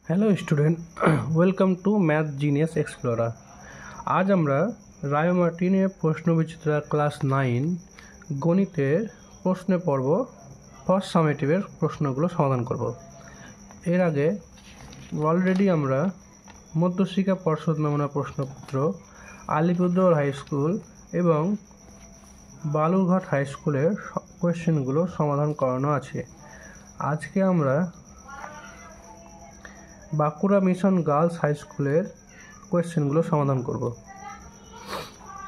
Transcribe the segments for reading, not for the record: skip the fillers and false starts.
Hello student, welcome to math genius explorer. আজ আমরা রায় মার্টিনের প্রশ্নবিচিত্রা ক্লাস 9 গণিতের প্রশ্নে পর্ব ফার্স্ট সামেটিভের প্রশ্নগুলো সমাধান করব। এর আগে অলরেডি আমরা মধ্যশিক্ষা পর্ষদ নমুনা প্রশ্নপত্র, আলিপুরদুয়ার হাই স্কুল এবং বালুরঘাট হাই স্কুলের কোয়েশ্চেনগুলো সমাধান করানো আছে। আজকে আমরা বাঁকুড়া মিশন গার্লস হাই স্কুলের কোয়েশ্চেনগুলো সমাধান করব।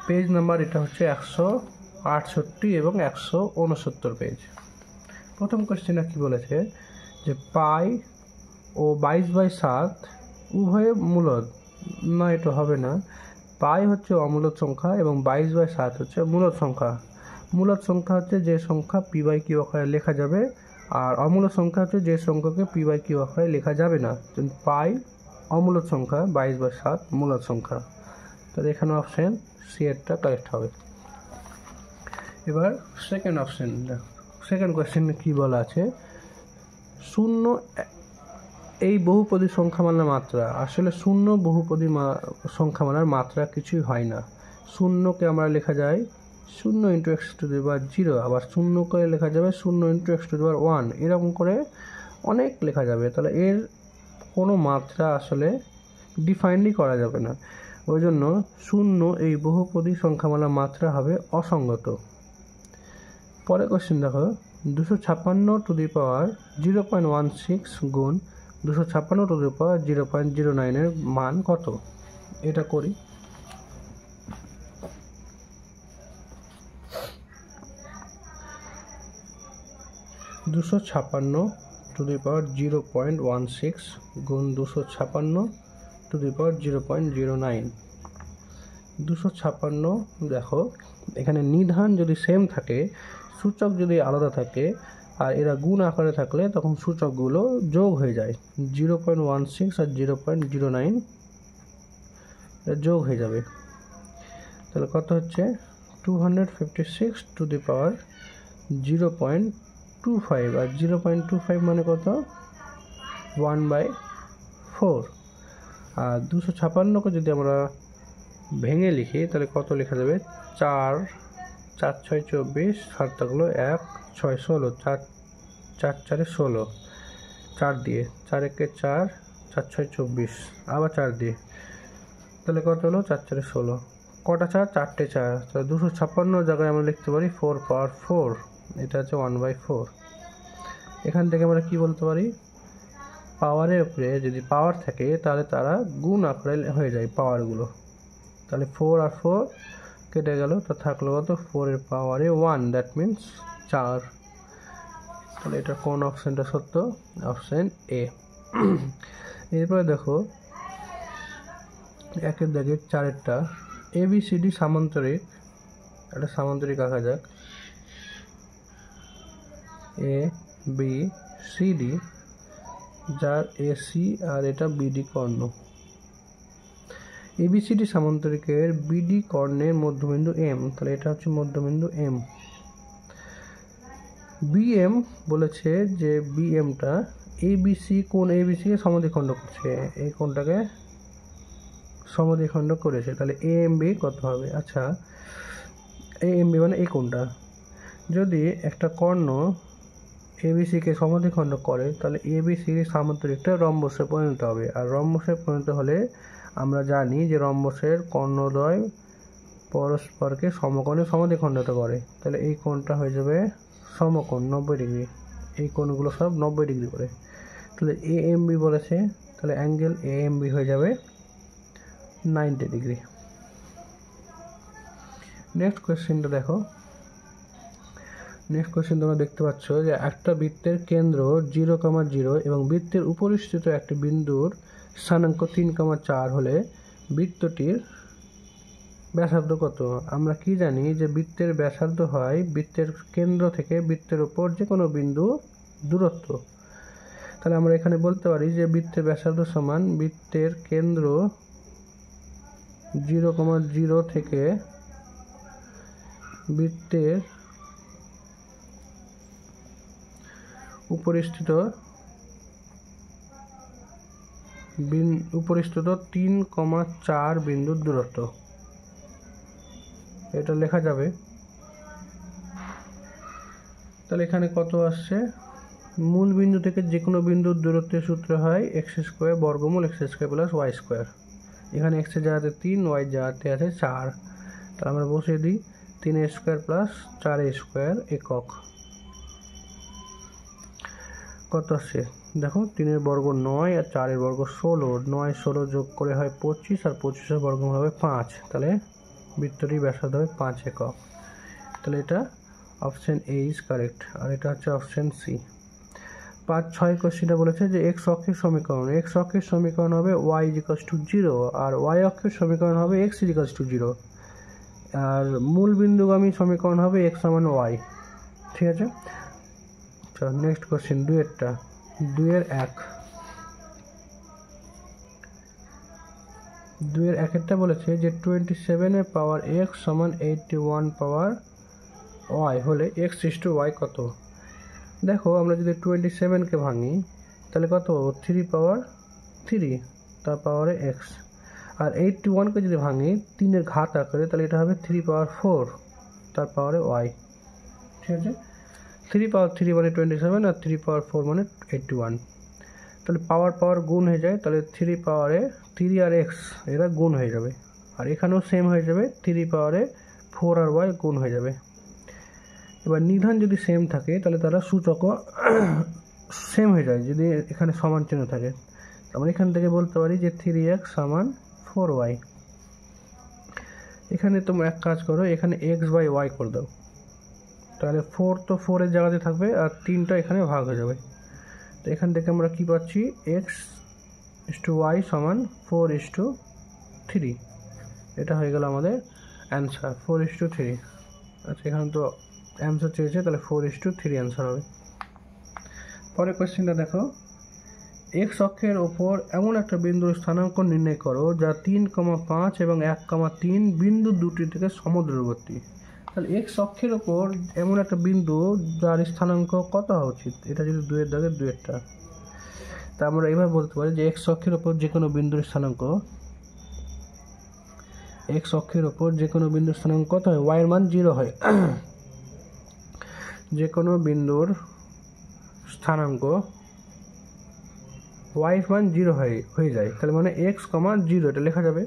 পেজ নাম্বার এটা হচ্ছে 168 এবং 169 পেজ। প্রথম কোয়েশ্চেনটা কি বলেছে যে পাই ও 22/7 উভয়ে মূলদ। না, এটা হবে না। পাই হচ্ছে অমূলদ সংখ্যা এবং 22/7 হচ্ছে মূলদ সংখ্যা। মূলদ সংখ্যা হচ্ছে যে সংখ্যা p/q আকারে লেখা যাবে, আর অমূলদ সংখ্যা হচ্ছে যে সংখ্যাকে p/q আকারে লেখা যাবে না। পাই অমূলদ সংখ্যা, 22/7 মূলদ সংখ্যা। তাহলে এখানে অপশন সি এরটা কারেক্ট হবে। এবার সেকেন্ড কোয়েশ্চেন কি বলা আছে, শূন্য এই বহুপদী সংখ্যামালার মাত্রা। আসলে শূন্য বহুপদী সংখ্যামালার মাত্রা কিছুই হয় না। শূন্যকে আমরা লেখা যায় 0 × x⁻0, আবার শূন্য করে লেখা যাবে 0 × x⁻1, এরকম করে অনেক লেখা যাবে। তাহলে এর কোনো মাত্রা আসলে ডিফাইনই করা যাবে না। ওই জন্য শূন্য এই বহুপদী সংখ্যামালার মাত্রা হবে অসঙ্গত। পরে কোশ্চেন দেখো, 256 গুণ 256 এর মান কত? এটা করি। দুশো 0.16 গুণ 256 256। দেখো এখানে নিধান যদি সেম থাকে, সূচক যদি আলাদা থাকে আর এরা গুণ আকারে থাকলে তখন সূচকগুলো যোগ হয়ে যায়। 0.16 আর 0.09 যোগ হয়ে যাবে। তাহলে কত হচ্ছে 256 আর 0.25 মানে কত 1/4। আর 256কে যদি আমরা ভেঙে লিখি তাহলে কত লেখা যাবে 4 4 6 24, 7 থাকলো 1 6 16, 4 4 4 16, 4 দিয়ে 4 1 4 4 6 24, আবার 4 দিয়ে, তাহলে কত হলো 4 4 16। কটা 4? 4টে 4। তাহলে 256 জায়গায় আমরা লিখতে পারি 4 পাওয়ার 4, এটা হচ্ছে 1/4। এখান থেকে আমরা কি বলতে পারি, পাওয়ারের উপরে যদি পাওয়ার থাকে তাহলে তারা গুণ আকারে হয়ে যায় পাওয়ারগুলো। তাহলে 4 আর 4 কেটে গেল, তো থাকলো কত 4 এর পাওয়ারে 1, দ্যাট মিনস 4। তাহলে এটা কোন অপশনটা সত্য? Option A. এরপরে দেখো একের দাগের 4এরটা ABCD সামান্তরিক, একটা সামান্তরিক আঁকা যাক। ABCD যার AC আর এটা BD কর্ণ। ABCD সামান্তরিকের BD কর্ণের মধ্যবিন্দু M, তাহলে এটা হচ্ছে মধ্যবিন্দু M। BM বলেছে যে BMটা ABC কোণ ABC কে সমদ্বিখণ্ড করছে, এই কোণটাকে সমদ্বিখণ্ড করেছে। তাহলে AMB কত হবে? আচ্ছা, AMB মানে এই কোণটা। যদি একটা কর্ণ ABC কে সমদ্বিখণ্ড করে তাহলে ABCD সামান্তরিকটা রম্বসে পরিণত হবে, আর রম্বসে পরিণত হলে আমরা জানি যে রম্বসের কর্ণদ্বয় পরস্পরকে সমকোণে সমদ্বিখণ্ডিত করে। তাহলে এই কোণটা হয়ে যাবে সমকোণ 90 ডিগ্রি। এই কোণগুলো সব 90 ডিগ্রি করে। তাহলে AMB বলেছে, তাহলে অ্যাঙ্গেল AMB হয়ে যাবে 90 ডিগ্রি। নেক্সট কোয়েশ্চেনটা দেখো। নেক্সট কোয়েশ্চেন তোমরা দেখতে পাচ্ছ যে একটা বৃত্তের কেন্দ্র 0,0 এবং বৃত্তের উপরিস্থিত একটি বিন্দুর স্থানাঙ্ক 3,4 হলে বৃত্তটির ব্যাসার্ধ কত? আমরা কি জানি যে বৃত্তের ব্যাসার্ধ হয় বৃত্তের কেন্দ্র থেকে বৃত্তের উপর যে কোনো বিন্দু দূরত্ব। তাহলে আমরা এখানে বলতে পারি যে বৃত্তের ব্যাসার্ধ সমান বৃত্তের কেন্দ্র 0,0 থেকে বৃত্তের উপরিস্থিত উপরিস্থিত 3,4 বিন্দুর দূরত্ব। এটা লেখা যাবে। তাহলে এখানে কত আসছে, মূল বিন্দু থেকে যে কোনো বিন্দুর দূরত্বের সূত্র হয় এক্স স্কোয়ার বর্গমূল x square plus y square. এখানে এক্সের জায়গাতে 3, ওয়াই জায়গাতে আছে 4। তাহলে আমরা বসিয়ে দিই 3 স্কোয়ার প্লাস 4 স্কোয়ার একক। কত আসছে দেখো, 3 বর্গ 9 আর 4 বর্গ 16, 9 16 যোগ করে হয় 25 আর 25 বর্গমূল হবে 5। তাহলে বৃত্তটি ব্যাসার্ধ হবে 5 একক। তাহলে এটা অপশন এ ইজ কারেক্ট, আর এটা হচ্ছে অপশন সি। 5-6 কোশ্চেনটা বলেছে যে এক্স অক্ষের সমীকরণ, এক্স অক্ষের সমীকরণ হবে ওয়াই ইজিক্যালস টু 0 আর ওয়াই অক্ষের সমীকরণ হবে এক্স ইজিক্যালস টু 0, আর মূল বিন্দুগামী সমীকরণ হবে এক্স সমান ওয়াই। ঠিক আছে, চল নেক্সট কোশ্চেন 2-এরটা। 2-এর 1 বলেছে যে 27 পাওয়ার এক্স সমান 81 পাওয়ার ওয়াই হলে এক্স ইস টু ওয়াই কত। দেখো আমরা যদি 27কে ভাঙি তাহলে কত পাবো, 3 পাওয়ার 3 তার পাওয়ারে এক্স, আর 81কে যদি ভাঙি 3-এর ঘাত আকারে তাহলে এটা হবে 3 পাওয়ার 4 তার পাওয়ারে ওয়াই। ঠিক আছে, 3 পাওয়ার 3 মানে 27 আর 3 পাওয়ার 4 মানে 81। তাহলে পাওয়ার গুণ হয়ে যায়, তাহলে 3 পাওয়ারে 3 আর এক্স এরা গুণ হয়ে যাবে, আর এখানেও সেম হয়ে যাবে, 3 পাওয়ারে 4 আর ওয়াই গুণ হয়ে যাবে। এবার নিধান যদি সেম থাকে তাহলে তারা সূচকও সেম হয়ে যায় যদি এখানে সমান চিহ্ন থাকে। আমরা এখান থেকে বলতে পারি যে 3x সমান 4y। এখানে তোমরা এক কাজ করো, এখানে x/y করে দাও, তাহলে 4 তো 4-এর জায়গাতে থাকবে আর 3টা এখানে ভাগ হয়ে যাবে। তো এখান থেকে আমরা কি পাচ্ছি, x/y সমান 4:3। এটা হয়ে গেল আমাদের অ্যান্সার 4:3। আচ্ছা এখানে তো অ্যান্সার চেয়েছে, তাহলে 4:3 অ্যান্সার হবে। পরের কোয়েশ্চেনটা দেখো, এক্স অক্ষের ওপর এমন একটা বিন্দুর স্থানাঙ্ক নির্ণয় করো যা 3,5 এবং 1,3 বিন্দু দুটি থেকে সমদূরবর্তী। তাহলে এক্স অক্ষের ওপর এমন একটা বিন্দু যার স্থানাঙ্ক কত হওয়া উচিত, এটা যদি 2-এর দাগে 2-এরটা, তা আমরা এইভাবে বলতে পারি যে এক্স অক্ষের ওপর যে কোনো বিন্দুর স্থানাঙ্ক, এক্স অক্ষের ওপর যে কোনো বিন্দুর স্থানাঙ্ক কত হয়, ওয়াই এর মান 0 হয়। যে কোনো বিন্দুর স্থানাঙ্ক ওয়াই এর মান 0 হয়ে যায়, তাহলে মানে এক্স কমা 0 এটা লেখা যাবে।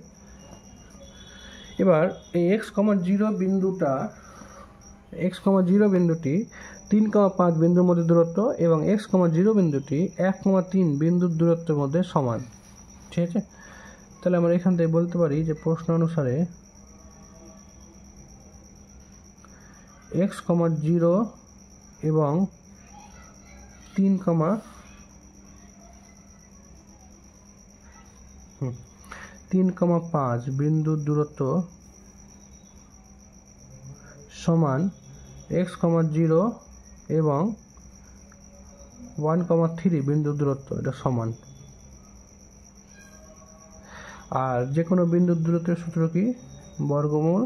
এবার এই এক্স কমা 0 বিন্দুটি 3,5 বিন্দুর মধ্যে দূরত্ব এবং এক্স কমা 0 বিন্দুটি 1,3 বিন্দুর দূরত্বের মধ্যে সমান। ঠিক আছে, তাহলে আমরা এখান থেকে বলতে পারি যে প্রশ্ন অনুসারে এক্স কমা 0 এবং 3,5 বিন্দুর দূরত্ব সমান এক্স কমা 0 এবং 1,3 বিন্দুর দূরত্ব, এটা সমান। আর যে কোনো বিন্দুর দূরত্বের সূত্র কি, বর্গমূল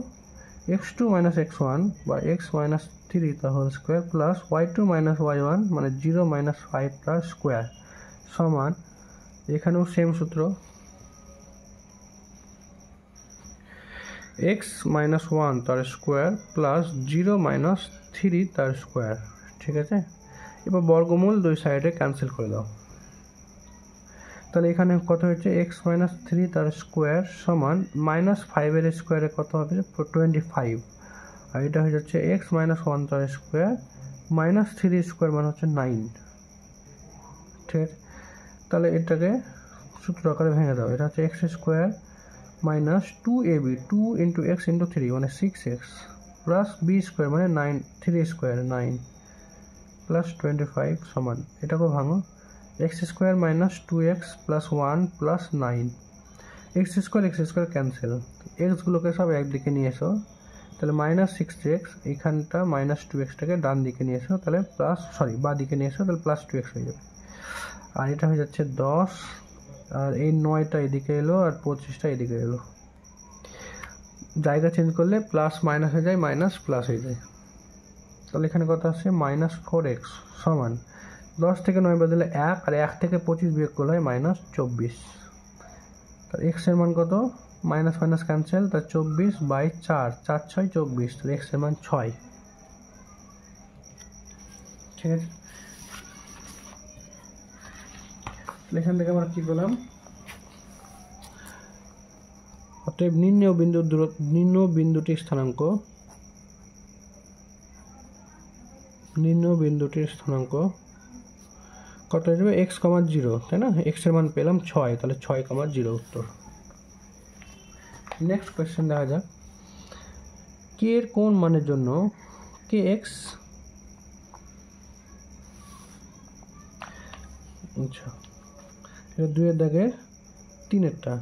x2 - x1 বা x - 3 তা whole square plus y2 - y1 মানে 0 - 5 তার স্কোয়ার সমান, এখানেও সেম সূত্র, x - 1 তার স্কোয়ার প্লাস 0 - 3 তার স্কোয়ার। ঠিক আছে, এবার বর্গমূল দুই সাইডে ক্যান্সেল করে দাও, তাহলে এখানে কত হচ্ছে, x - 3 তার স্কোয়ার সমান -5 এর স্কোয়ারে কত হবে, 25, আর এটা হয়ে যাচ্ছে x - 1 তার স্কোয়ার -3 স্কোয়ার মানে হচ্ছে 9। ঠিক আছে, তাহলে এটাকে সূত্র আকারে ভেঙে দাও, এটা হচ্ছে x square minus 2ab 2 × x × 3 মানে 6x প্লাস b স্কোয়ার মানে 9 3 স্কোয়ার 9 প্লাস 25 সমান, এটাকে ভাঙো, x square minus 2x plus 1 plus 9, x square cancel, এক্সগুলোকে সব একদিকে নিয়ে এসো, তাহলে -6x, এইখানটা -2xটাকে ডান দিকে নিয়ে এসো, তাহলে বা দিকে নিয়ে এসো, তাহলে +2x হয়ে যাবে, আর এটা হয়ে যাচ্ছে 10, আর এই 9টা এদিকে এলো আর 25টা এদিকে এলো, জায়গা চেঞ্জ করলে প্লাস মাইনাস হয়ে যায়, মাইনাস প্লাস হয়ে যায়, তাহলে এখানে কত আসছে -4x সমান 10 থেকে 9 বদলে 1, আর 1 থেকে 25 বিয়োগ করলে হয় -24। তাহলে এক্স এর মান কত, মাইনাস মাইনাস ক্যান্সেল, তার 24/4, 4 6 24, তাহলে এক্স এর মান 6। ঠিক আছে, এখান থেকে আমরা কি পেলাম, অতএব নিম্ন বিন্দুটির স্থানাঙ্ক কত হয়ে যাবে, x, 0, তাই না? এক্স এর মান পেলাম 6, তাহলে 6, 0 উত্তর। নেক্সট কোয়েশ্চেন দেখা যাক, কে এর কোন মানের জন্য kx, আচ্ছা এটা 2 এর দাগের 3 এরটা,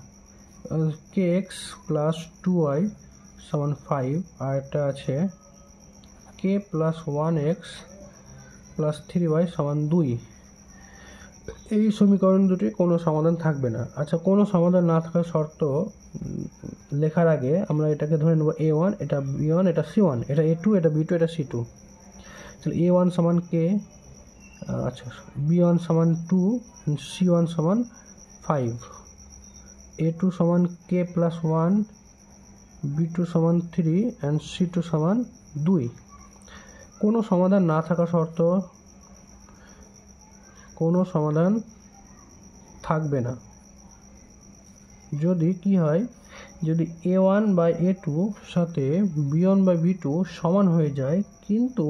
kx + 2y = 5, আর একটা আছে k + 1x + 3y = 2। এই সমীকরণ দুটি কোনো সমাধান থাকবে না। আচ্ছা, কোনো সমাধান না থাকার শর্ত লেখার আগে আমরা এটাকে ধরে নেব a1, এটা b1, এটা c1, এটা a2, এটা b2, এটা c2। তাহলে a1 = k, আচ্ছা b1 = 2, c1 = 5, a2 = k + 1, b2 = 3, and c2 = 2। কোনো সমাধান না থাকা শর্ত, কোনো সমাধান থাকবে না। যদি কি হয়, যদি a1/a2 সাথে b1/b2 সমান হয়ে যায় কিন্তু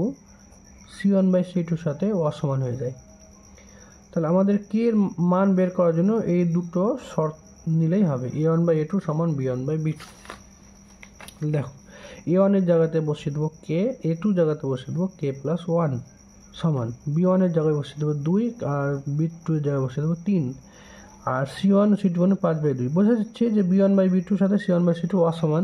c1/c2 সাথে অসমান হয়ে যায়, তাহলে আমাদের কে এর মান বের করার জন্য এই দুটো শর্ত নিলেই হবে, a1/a2 = b1/b2। দেখো, a1 এর জায়গাতে বসিয়ে দেবো k, a2 জায়গাতে বসিয়ে দেবো k + 1 সমান, b1 এর জায়গায় বসিয়ে দেবো 2, আর b2 এর জায়গায় বসিয়ে দেবো 3, আর c1 c2 মানে 5/2। বোঝা যাচ্ছে যে b1/b2 সাথে c1/c2 অসমান।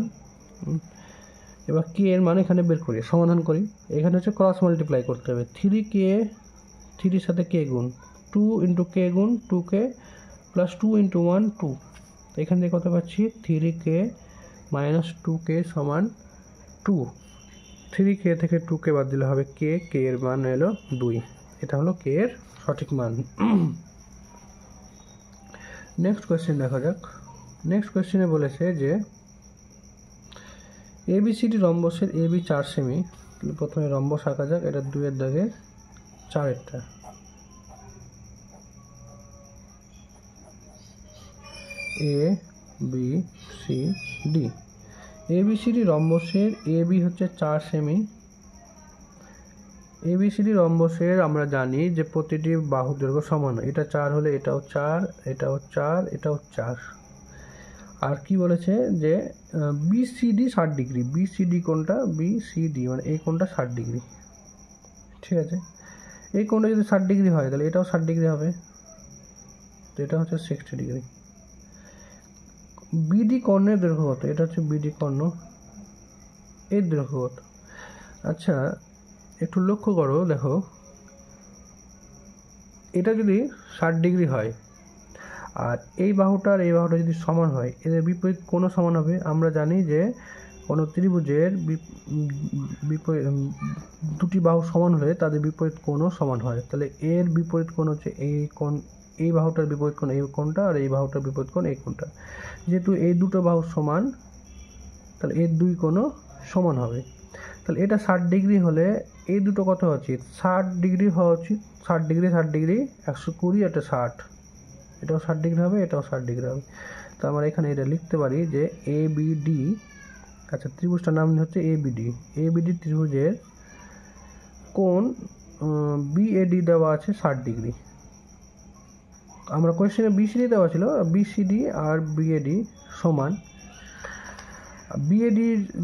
এবার k এর মান এখানে বের করি, সমাধান করি। এখানে হচ্ছে ক্রস মাল্টিপ্লাই করতে হবে, 3k, 3 এর সাথে k গুণ, 2 × k গুণ 2k + 2 × 1 2। এখান থেকে কত পাচ্ছি, 3k - 2k = 2। 3k থেকে 2k বাদ দিলে হবে k, k এর মান এলো 2। এটা হলো k এর সঠিক মান। নেক্সট কোয়েশ্চেন দেখা যাক। নেক্সট কোয়েশ্চেনে বলেছে যে ABCD রম্বসের AB 4 সেমি। প্রথমে রম্বস আঁকা যাক, এটা 2 এর দাগে 4 এরটা, A B C D। ABCD রম্বসের AB হচ্ছে 4 সেমি। ABCD রম্বসের আমরা জানি যে প্রতিটি বাহু দৈর্ঘ্য সমান, এটা 4 হলে এটাও 4, এটাও 4, এটাও 4। আর কি বলেছে যে BCD 60 ডিগ্রি, BCD কোণটা, BCD মানে এই কোণটা 60 ডিগ্রি। ঠিক আছে, এই কোণটা যদি 60 ডিগ্রি হয় তাহলে এটাও 60 ডিগ্রি হবে, তো এটা হচ্ছে 60 ডিগ্রি। BD কর্ণের দৈর্ঘ্য কত, এটা হচ্ছে BD কর্ণ, এর দৈর্ঘ্য কত। আচ্ছা একটু লক্ষ্য করো, দেখো এটা যদি 60 ডিগ্রি হয় আর এই বাহুটা আর এই বাহুটা যদি সমান হয়, এদের বিপরীত কোণও সমান হবে। আমরা জানি যে কোনো ত্রিভুজের বিপরীত দুটি বাহু সমান হলে তাদের বিপরীত কোণও সমান হয়। তাহলে এর বিপরীত কোণ হচ্ছে এই কোণ, এই বাহুটার বিপরীত কোণ এই কোণটা, আর এই বাহুটার বিপরীত কোণ এই কোণটা। যেহেতু এই দুটো বাহু সমান, তাহলে এর দুই কোণও সমান হবে। তাহলে এটা 60 ডিগ্রি হলে এই দুটো কত হওয়া উচিত, 60 ডিগ্রি হওয়া উচিত। 60 ডিগ্রি 60 ডিগ্রি 120, এটা 60, এটাও 60 ডিগ্রি হবে, এটাও 60 ডিগ্রি হবে। তো আমরা এখানে এটা লিখতে পারি যে ABD, আচ্ছা ত্রিভুজটার নাম হচ্ছে ABD। ABD ত্রিভুজের কোণ BAD দেওয়া আছে 60 ডিগ্রি। আমরা কোয়েশ্চেনে BCD দেওয়া ছিল, BCD আর BAD সমান। BAD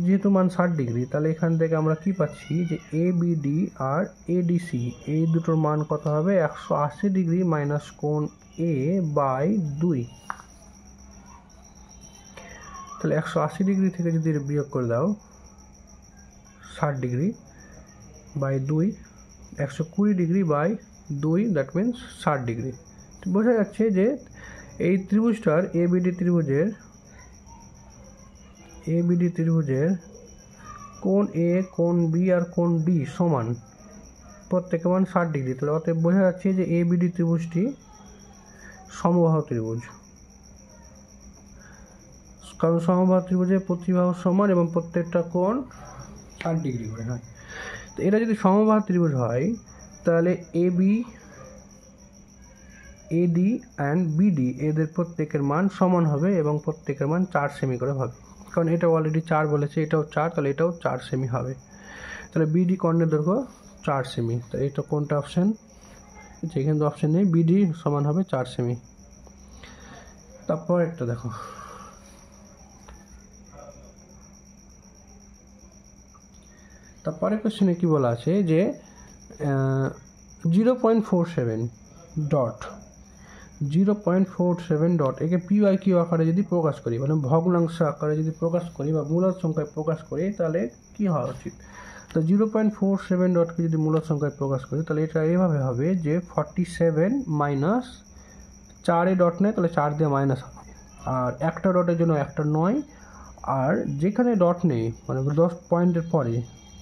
যেহেতু মান 60 ডিগ্রি, তাহলে এখান থেকে আমরা কি পাচ্ছি যে ABD আর ADC এই দুটোর মান কত হবে, 180 ডিগ্রি মাইনাস কোণ A/2। তাহলে 180 ডিগ্রি থেকে যদি বিয়োগ করে দাও 60 degree by 2, 120 degree by 2, that means 60 degree. বোঝা যাচ্ছে যে এই ত্রিভুজটার ABD ত্রিভুজের কোণ A, কোণ B আর কোণ D সমান, প্রত্যেকের মান 60 ডিগ্রি। তাহলে অতএব বোঝা যাচ্ছে যে ABD ত্রিভুজটি সমবাহু ত্রিভুজ। কারণ সমবাহু ত্রিভুজের প্রতি বাহু সমান এবং প্রত্যেকটা কোণ 60 ডিগ্রি করে হয়। তো এটা যদি সমবাহু ত্রিভুজ হয় তাহলে এবি, এডি অ্যান্ড বিডি এদের প্রত্যেকের মান সমান হবে এবং প্রত্যেকের মান 4 সেমি করে হবে, কারণ এটা অলরেডি 4 বলেছে, এটাও 4, তাহলে এটাও 4 সেমি হবে। তাহলে বিডি কর্ণের দৈর্ঘ্য 4 সেমি। তো এটা কোনটা অপশান? যেখানে তো অপশান নেই, বিডি সমান হবে 4 সেমি। তারপর একটা দেখো, তারপরে কোশ্চেনে কি বলা আছে যে 0.47 ডট 0.47 ডট একে PYQ আকারে যদি প্রকাশ করি, মানে ভগ্নাংশ আকারে যদি প্রকাশ করি বা মূলদ সংখ্যায় প্রকাশ করি, তাহলে কি হওয়া উচিত? তো 0.47 ডটকে যদি মূলদ সংখ্যায় প্রকাশ করি তাহলে এটা এভাবে হবে যে 47 মাইনাস 4 ডট নেই, তাহলে 4 দিয়ে মাইনাস হবে, আর একটা ডটের জন্য একটা 9, আর যেখানে ডট নেই মানে 10 পয়েন্টের পরে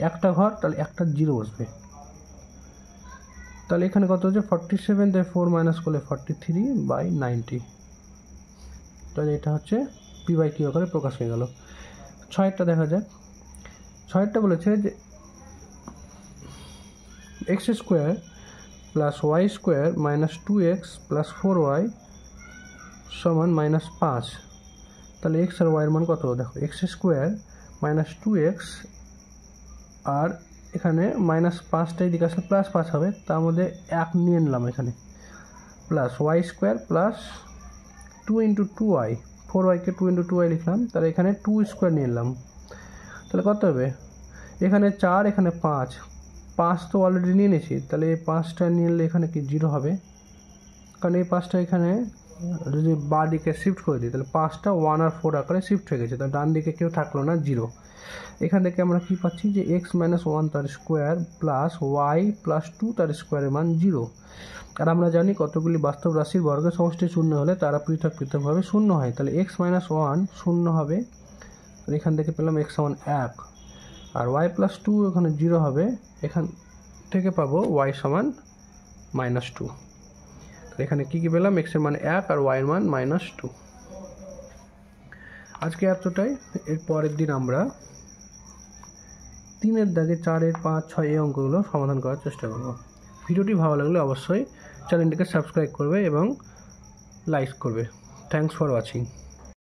একটা ঘর, তাহলে একটা 0 বসবে। তাহলে এখানে কত হচ্ছে 47 দিয়ে 4 মাইনাস করলে 43/90। তাহলে এটা হচ্ছে PYQ আকারে প্রকাশ হয়ে গেল। 6টা দেখা যাক। 6টা বলেছে যে x square plus y square minus 2x plus 4y সমান -5। তাহলে x আর y এর মান কত? দেখো x স্কোয়ার মাইনাস 2x আর এখানে -5টাই দিকে আসলে +5 হবে, তার মধ্যে 1 নিয়ে নিলাম এখানে, plus y square plus 2 × 2y, 4yকে 2 × 2y লিখলাম, তাহলে এখানে 2 স্কোয়ার নিয়ে নিলাম, তাহলে কত হবে? এখানে 4, এখানে 5 তো অলরেডি নিয়ে নিয়েছি, তাহলে এই 5টা নিয়ে নিলে এখানে কি 0 হবে, কারণ এই 5টা এখানে যদি বাঁ দিকে শিফট করে দিই তাহলে 5টা 1 আর 4 আকারে শিফট হয়ে গেছে, তাহলে ডান দিকে কেউ থাকলো না, 0। এখান থেকে আমরা কি পাচ্ছি যে x - 1 তার স্কোয়ার প্লাস y প্লাস 2 তার স্কোয়ারের মান 0। আর আমরা জানি কতগুলি বাস্তব রাশির বর্গের সমষ্টি শূন্য হলে তারা পৃথক পৃথকভাবে শূন্য হয়, তাহলে x - 1 শূন্য হবে, এখান থেকে পেলাম x সমান 1, আর y প্লাস 2 এখানে 0 হবে, এখান থেকে পাবো y সমান -2। এখানে কি কি পেলাম? x এর মান 1 আর y এর মান -2। আজকে এতটাই। এর পরের দিন আমরা 3-এর দাগে 4-এর 5, 6 এই অঙ্কগুলো সমাধান করার চেষ্টা করব। ভিডিওটি ভালো লাগলে অবশ্যই চ্যানেলটিকে সাবস্ক্রাইব করবে এবং লাইক করবে। Thanks for watching.